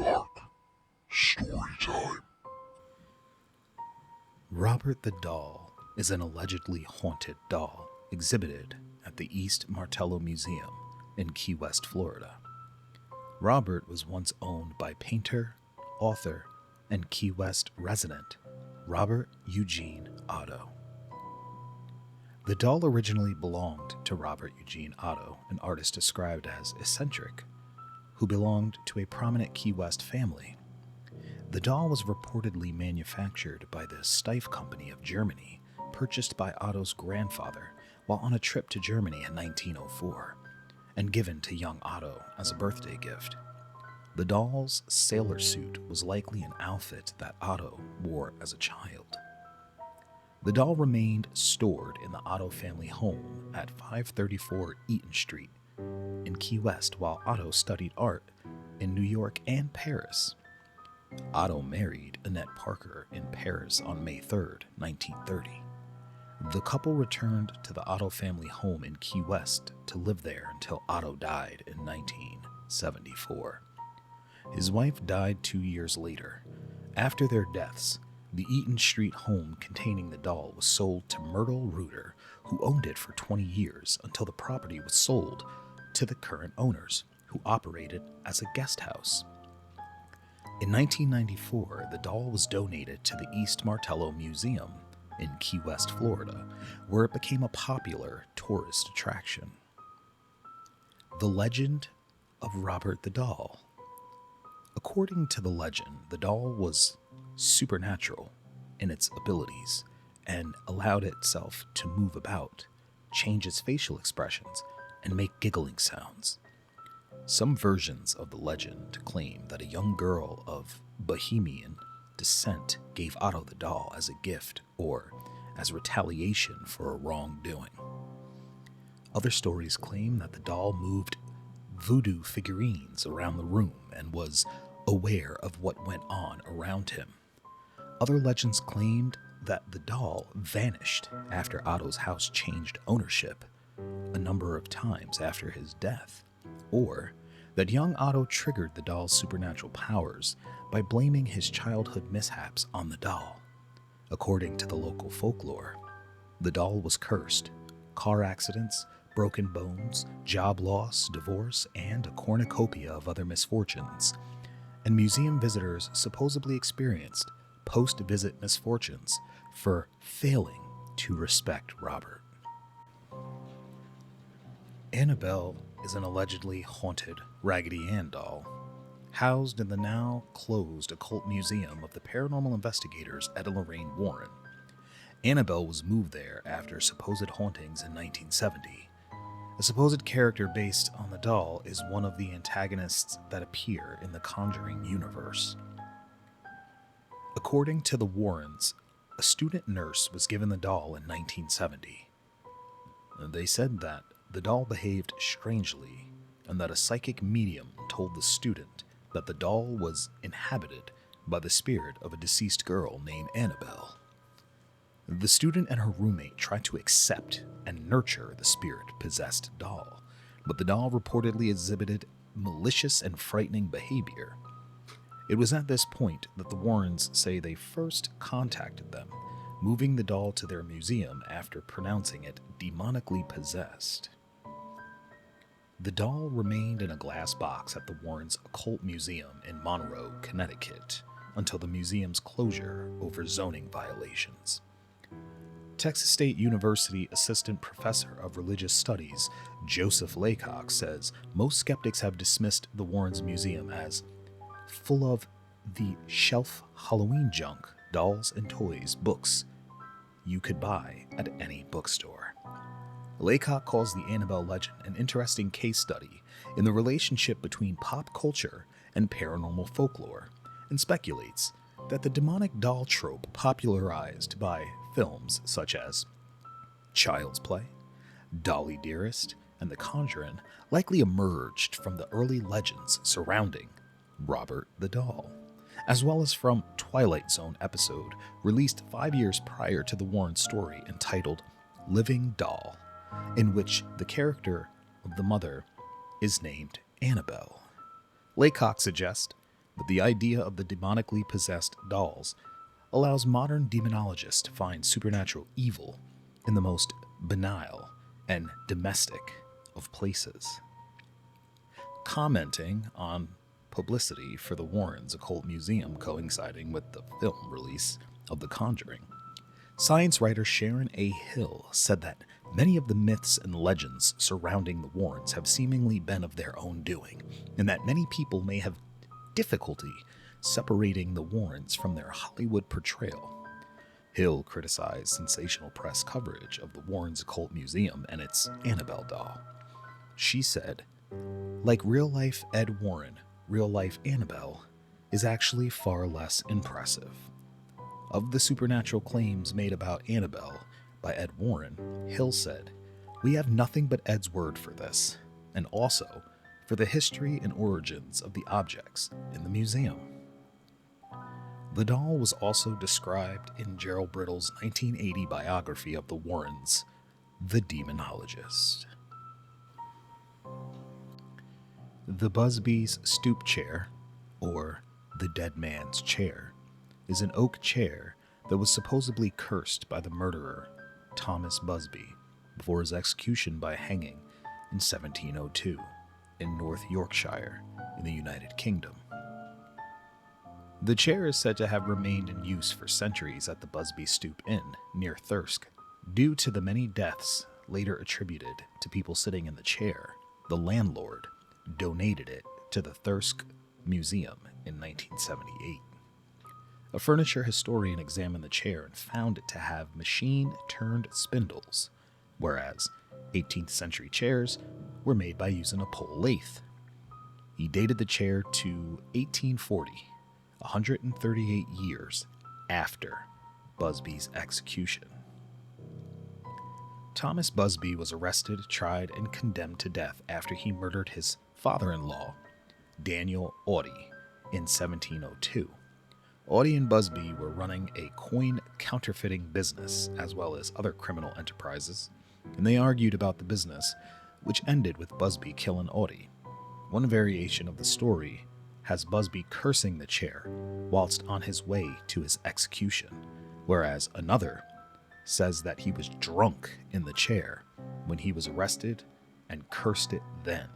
Dark Storytime. Robert the Doll is an allegedly haunted doll exhibited at the East Martello Museum in Key West, Florida. Robert was once owned by painter, author, and Key West resident Robert Eugene Otto. The doll originally belonged to Robert Eugene Otto, an artist described as eccentric, who belonged to a prominent Key West family. The doll was reportedly manufactured by the Steiff Company of Germany, purchased by Otto's grandfather while on a trip to Germany in 1904, and given to young Otto as a birthday gift. The doll's sailor suit was likely an outfit that Otto wore as a child. The doll remained stored in the Otto family home at 534 Eaton Street in Key West while Otto studied art in New York and Paris. Otto married Annette Parker in Paris on May 3, 1930. The couple returned to the Otto family home in Key West to live there until Otto died in 1974. His wife died 2 years later. After their deaths, the Eaton Street home containing the doll was sold to Myrtle Reuter, who owned it for 20 years until the property was sold to the current owners, who operated as a guest house. In 1994, the doll was donated to the East Martello Museum in Key West, Florida, where it became a popular tourist attraction. The Legend of Robert the Doll. According to the legend, the doll was supernatural in its abilities and allowed itself to move about, change its facial expressions, and make giggling sounds. Some versions of the legend claim that a young girl of Bohemian descent gave Otto the doll as a gift or as retaliation for a wrongdoing. Other stories claim that the doll moved voodoo figurines around the room and was aware of what went on around him. Other legends claimed that the doll vanished after Otto's house changed ownership a number of times after his death, or that young Otto triggered the doll's supernatural powers by blaming his childhood mishaps on the doll. According to the local folklore, the doll was cursed. Car accidents, broken bones, job loss, divorce, and a cornucopia of other misfortunes. And museum visitors supposedly experienced post-visit misfortunes for failing to respect Robert. Annabelle is an allegedly haunted Raggedy Ann doll, housed in the now closed occult museum of the paranormal investigators Etta Lorraine Warren. Annabelle was moved there after supposed hauntings in 1970. A supposed character based on the doll is one of the antagonists that appear in the Conjuring universe. According to the Warrens, a student nurse was given the doll in 1970. They said that the doll behaved strangely and that a psychic medium told the student that the doll was inhabited by the spirit of a deceased girl named Annabelle. The student and her roommate tried to accept and nurture the spirit-possessed doll, but the doll reportedly exhibited malicious and frightening behavior. It was at this point that the Warrens say they first contacted them, moving the doll to their museum after pronouncing it demonically possessed. The doll remained in a glass box at the Warrens' Occult Museum in Monroe, Connecticut, until the museum's closure over zoning violations. Texas State University Assistant Professor of Religious Studies Joseph Laycock says most skeptics have dismissed the Warrens Museum as full of the shelf Halloween junk, dolls and toys, books you could buy at any bookstore. Laycock calls the Annabelle legend an interesting case study in the relationship between pop culture and paranormal folklore, and speculates that the demonic doll trope popularized by films such as Child's Play, Dolly Dearest, and The Conjuring likely emerged from the early legends surrounding Robert the Doll, as well as from Twilight Zone episode released 5 years prior to the Warren story entitled Living Doll, in which the character of the mother is named Annabelle. Laycock suggests but the idea of the demonically possessed dolls allows modern demonologists to find supernatural evil in the most banal and domestic of places. Commenting on publicity for the Warrens Occult Museum coinciding with the film release of The Conjuring, science writer Sharon A. Hill said that many of the myths and legends surrounding the Warrens have seemingly been of their own doing, and that many people may have difficulty separating the Warrens from their Hollywood portrayal. Hill criticized sensational press coverage of the Warrens Occult Museum and its Annabelle doll. She said, "Like real-life Ed Warren, real-life Annabelle is actually far less impressive." Of the supernatural claims made about Annabelle by Ed Warren, Hill said, "We have nothing but Ed's word for this, and also for the history and origins of the objects in the museum." The doll was also described in Gerald Brittle's 1980 biography of the Warrens, The Demonologist. The Busby's Stoop Chair, or the Dead Man's Chair, is an oak chair that was supposedly cursed by the murderer Thomas Busby before his execution by hanging in 1702 in North Yorkshire in the United Kingdom. The chair is said to have remained in use for centuries at the Busby Stoop Inn near Thirsk. Due to the many deaths later attributed to people sitting in the chair, the landlord donated it to the Thirsk Museum in 1978. A furniture historian examined the chair and found it to have machine-turned spindles, whereas 18th century chairs were made by using a pole lathe. He dated the chair to 1840, 138 years after Busby's execution. Thomas Busby was arrested, tried, and condemned to death after he murdered his father-in-law, Daniel Audie, in 1702. Audie and Busby were running a coin counterfeiting business as well as other criminal enterprises, and they argued about the business, which ended with Busby killing Audie. One variation of the story has Busby cursing the chair whilst on his way to his execution, whereas another says that he was drunk in the chair when he was arrested and cursed it then.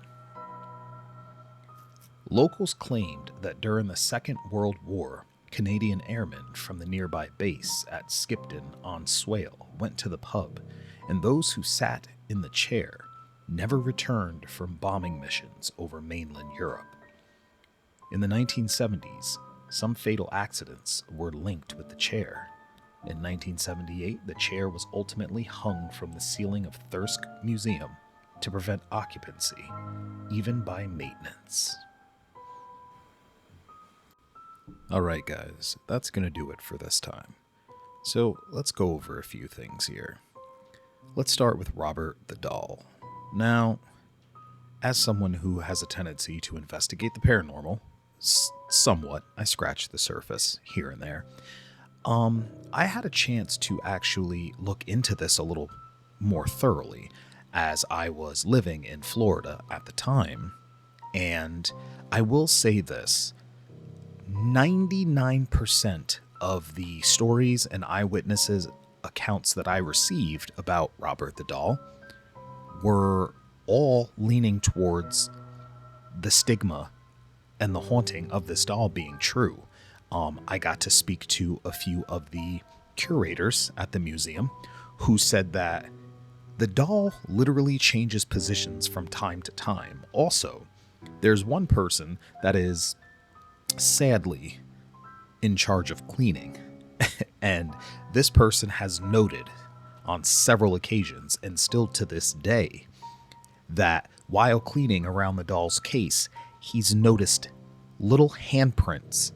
Locals claimed that during the Second World War, Canadian airmen from the nearby base at Skipton on Swale went to the pub, and those who sat in the chair never returned from bombing missions over mainland Europe. In the 1970s, some fatal accidents were linked with the chair. In 1978, the chair was ultimately hung from the ceiling of Thirsk Museum to prevent occupancy, even by maintenance. Alright guys, that's going to do it for this time. So let's go over a few things here. Let's start with Robert the Doll. Now, as someone who has a tendency to investigate the paranormal, somewhat, I scratched the surface here and there, I had a chance to actually look into this a little more thoroughly as I was living in Florida at the time, and I will say this, 99% of the stories and eyewitnesses accounts that I received about Robert the Doll were all leaning towards the stigma and the haunting of this doll being true. I got to speak to a few of the curators at the museum who said that the doll literally changes positions from time to time. Also, there's one person that is sadly in charge of cleaning, and this person has noted on several occasions and still to this day that while cleaning around the doll's case, he's noticed little handprints.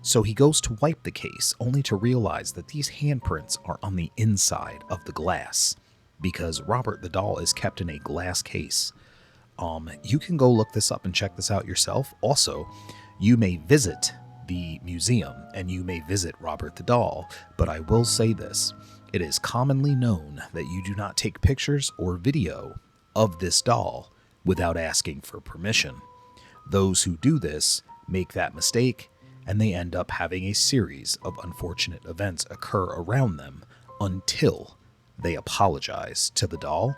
So he goes to wipe the case only to realize that these handprints are on the inside of the glass because Robert the Doll is kept in a glass case. You can go look this up and check this out yourself. Also, you may visit the museum and you may visit Robert the Doll, but I will say this, it is commonly known that you do not take pictures or video of this doll without asking for permission. Those who do this make that mistake, and they end up having a series of unfortunate events occur around them until they apologize to the doll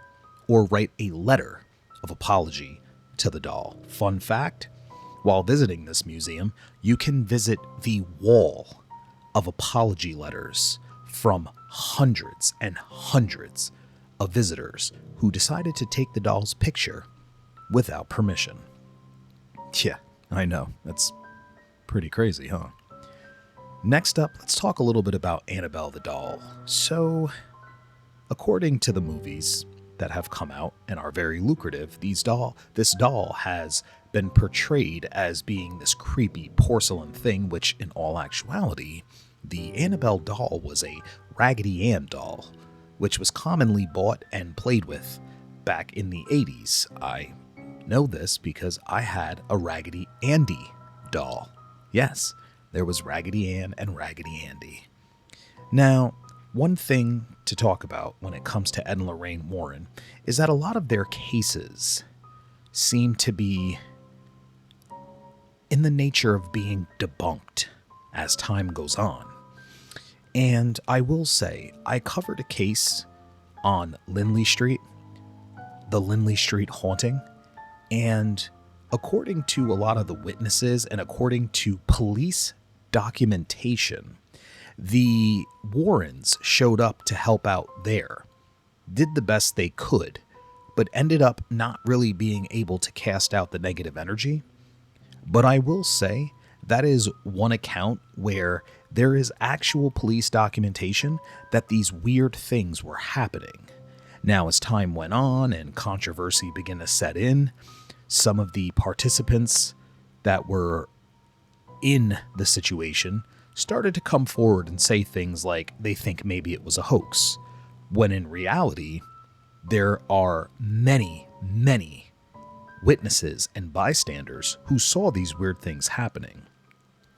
or write a letter of apology to the doll. Fun fact, while visiting this museum, you can visit the wall of apology letters from hundreds and hundreds of visitors who decided to take the doll's picture without permission. Yeah, I know. That's pretty crazy, huh? Next up, let's talk a little bit about Annabelle the doll. So, according to the movies that have come out and are very lucrative, this doll has been portrayed as being this creepy porcelain thing, which in all actuality, the Annabelle doll was a Raggedy Ann doll, which was commonly bought and played with back in the 80s. I know this because I had a Raggedy Andy doll. Yes, there was Raggedy Ann and Raggedy Andy. Now, one thing to talk about when it comes to Ed and Lorraine Warren is that a lot of their cases seem to be in the nature of being debunked as time goes on. And I will say, I covered a case on Lindley Street, the Lindley Street haunting, and according to a lot of the witnesses and according to police documentation, the Warrens showed up to help out there, did the best they could, but ended up not really being able to cast out the negative energy. But I will say that is one account where there is actual police documentation that these weird things were happening. Now, as time went on and controversy began to set in, some of the participants that were in the situation started to come forward and say things like they think maybe it was a hoax, when in reality, there are many, many witnesses and bystanders who saw these weird things happening.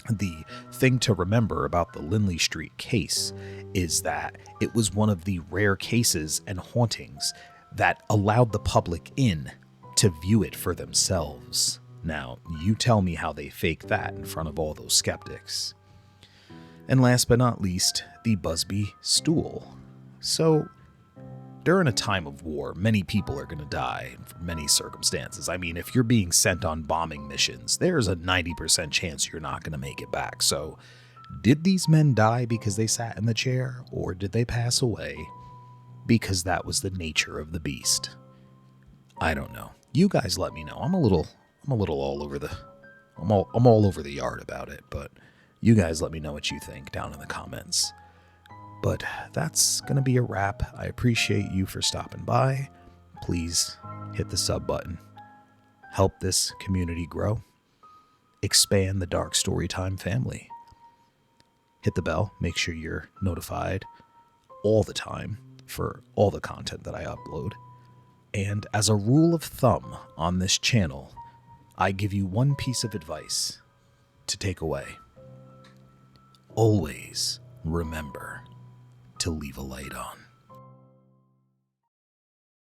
The thing to remember about the Lindley Street case is that it was one of the rare cases and hauntings that allowed the public in to view it for themselves. Now, you tell me how they fake that in front of all those skeptics. And last but not least, the Busby stool. So, during a time of war, many people are going to die from many circumstances. I mean, if you're being sent on bombing missions, there's a 90% chance you're not going to make it back. So, did these men die because they sat in the chair, or did they pass away because that was the nature of the beast? I don't know. You guys let me know. I'm a little all over the I'm all over the yard about it, but you guys let me know what you think down in the comments. But that's going to be a wrap. I appreciate you for stopping by. Please hit the sub button. Help this community grow. Expand the Dark Storytime family. Hit the bell. Make sure you're notified all the time for all the content that I upload. And as a rule of thumb on this channel, I give you one piece of advice to take away. Always remember to leave a light on.